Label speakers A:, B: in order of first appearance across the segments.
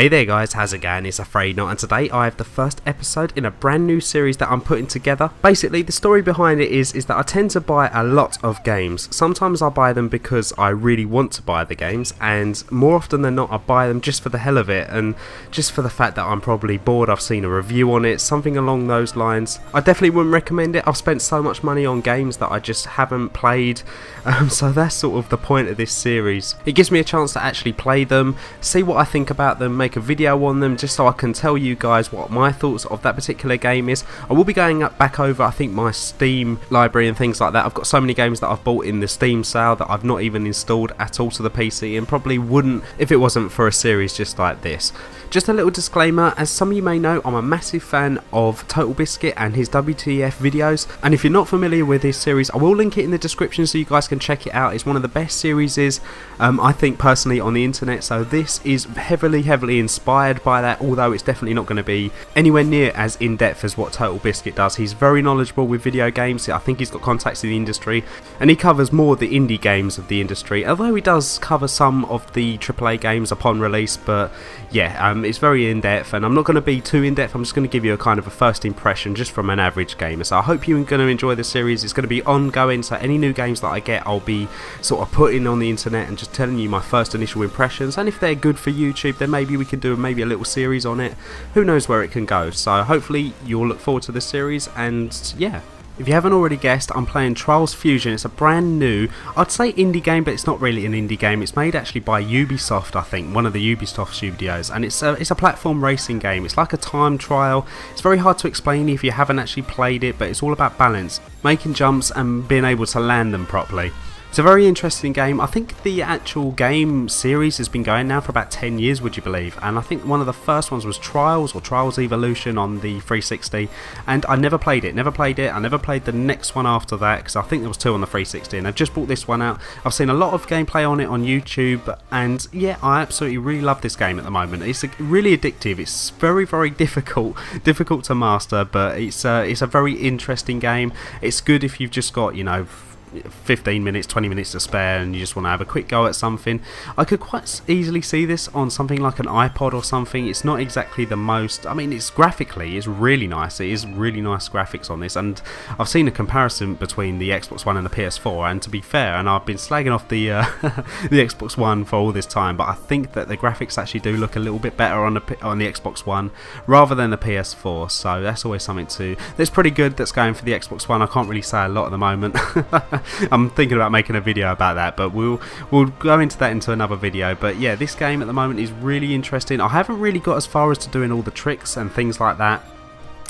A: Hey there guys, how's it going? It's Afraid Not, and today I have the first episode in a brand new series that I'm putting together. Basically, the story behind it is that I tend to buy a lot of games. Sometimes I buy them because I really want to buy the games, and more often than not I buy them just for the hell of it, and just for the fact that I'm probably bored, I've seen a review on it, something along those lines. I definitely wouldn't recommend it. I've spent so much money on games that I just haven't played, so that's sort of the point of this series. It gives me a chance to actually play them, see what I think about them, make a video on them, just so I can tell you guys what my thoughts of that particular game is. I will be going back over, I think, my Steam library and things like that. I've got so many games that I've bought in the Steam sale that I've not even installed at all to the PC, and probably wouldn't if it wasn't for a series just like this. Just a little disclaimer, as some of you may know, I'm a massive fan of TotalBiscuit and his WTF videos, and if you're not familiar with his series, I will link it in the description so you guys can check it out. It's one of the best series, I think, personally, on the internet, so this is heavily inspired by that, although it's definitely not going to be anywhere near as in-depth as what TotalBiscuit does. He's very knowledgeable with video games. I think he's got contacts in the industry, and he covers more of the indie games of the industry, although he does cover some of the AAA games upon release. But yeah, it's very in-depth, and I'm not going to be too in-depth. I'm just going to give you a kind of a first impression just from an average gamer. So I hope you're going to enjoy the series. It's going to be ongoing, so any new games that I get, I'll be sort of putting on the internet and just telling you my first initial impressions, and if they're good for YouTube, then maybe we can do maybe a little series on it. Who knows where it can go. So hopefully you'll look forward to this series, and yeah. If you haven't already guessed, I'm playing Trials Fusion. It's a brand new, I'd say indie game, but it's not really an indie game. It's made actually by Ubisoft, I think, one of the Ubisoft studios, and it's a platform racing game. It's like a time trial. It's very hard to explain if you haven't actually played it, but it's all about balance, making jumps and being able to land them properly. It's a very interesting game. I think the actual game series has been going now for about 10 years, would you believe? And I think one of the first ones was Trials, or Trials Evolution, on the 360, and I never played it. I never played the next one after that, because I think there was two on the 360, and I've just brought this one out. I've seen a lot of gameplay on it on YouTube, and yeah, I absolutely really love this game at the moment. It's really addictive. It's very difficult to master, but it's a very interesting game. It's good if you've just got, 15 minutes, 20 minutes to spare, and you just want to have a quick go at something. I could quite easily see this on something like an iPod or something. It's not exactly the most, I mean, it's graphically, it's really nice. It is really nice graphics on this, and I've seen a comparison between the Xbox One and the PS4, and to be fair, and I've been slagging off the the Xbox One for all this time, but I think that the graphics actually do look a little bit better on the Xbox One rather than the PS4, so that's always something that's pretty good that's going for the Xbox One. I can't really say a lot at the moment. I'm thinking about making a video about that, but we'll go into that into another video. But yeah, this game at the moment is really interesting. I haven't really got as far as to doing all the tricks and things like that,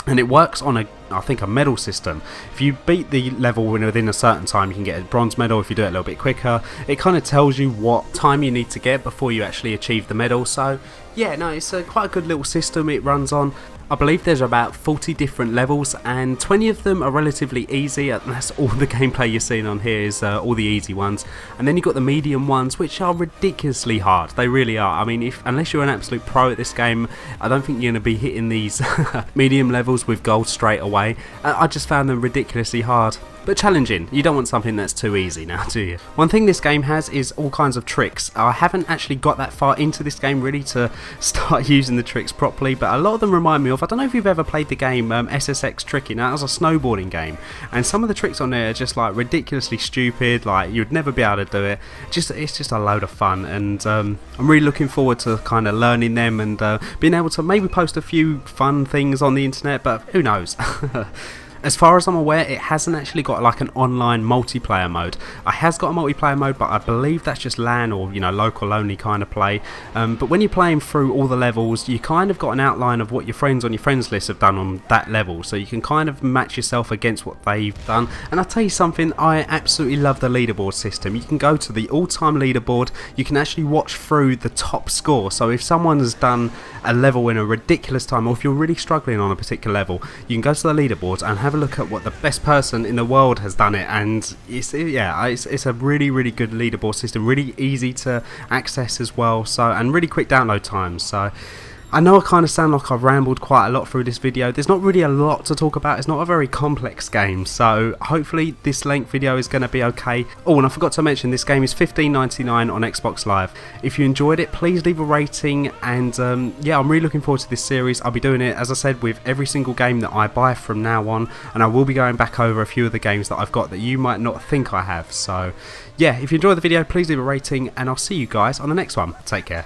A: and it works on I think a medal system. If you beat the level within a certain time, you can get a bronze medal. If you do it a little bit quicker, it kind of tells you what time you need to get before you actually achieve the medal. So yeah, no, it's quite a good little system it runs on. I believe there's about 40 different levels, and 20 of them are relatively easy, and that's all the gameplay you're seeing on here is all the easy ones. And then you've got the medium ones, which are ridiculously hard. They really are. I mean, unless you're an absolute pro at this game, I don't think you're going to be hitting these medium levels with gold straight away. I just found them ridiculously hard, but challenging. You don't want something that's too easy now, do you? One thing this game has is all kinds of tricks. I haven't actually got that far into this game really to start using the tricks properly, but a lot of them remind me of, I don't know if you've ever played the game SSX Tricky. Now, that was a snowboarding game, and some of the tricks on there are just like ridiculously stupid, like you'd never be able to do it. It's just a load of fun, and I'm really looking forward to kind of learning them and being able to maybe post a few fun things on the internet, but who knows. As far as I'm aware, it hasn't actually got like an online multiplayer mode. It has got a multiplayer mode, but I believe that's just LAN or local only kind of play. But when you're playing through all the levels, you kind of got an outline of what your friends on your friends list have done on that level, so you can kind of match yourself against what they've done. And I'll tell you something, I absolutely love the leaderboard system. You can go to the all-time leaderboard, you can actually watch through the top score. So if someone has done a level in a ridiculous time, or if you're really struggling on a particular level, you can go to the leaderboard and have a look at what the best person in the world has done it, and it's a really good leaderboard system, really easy to access as well, so, and really quick download times. So I know I kind of sound like I've rambled quite a lot through this video. There's not really a lot to talk about. It's not a very complex game, so hopefully this length video is going to be okay. Oh, and I forgot to mention, this game is $15.99 on Xbox Live. If you enjoyed it, please leave a rating, and yeah, I'm really looking forward to this series. I'll be doing it, as I said, with every single game that I buy from now on, and I will be going back over a few of the games that I've got that you might not think I have. So yeah, if you enjoyed the video, please leave a rating, and I'll see you guys on the next one. Take care.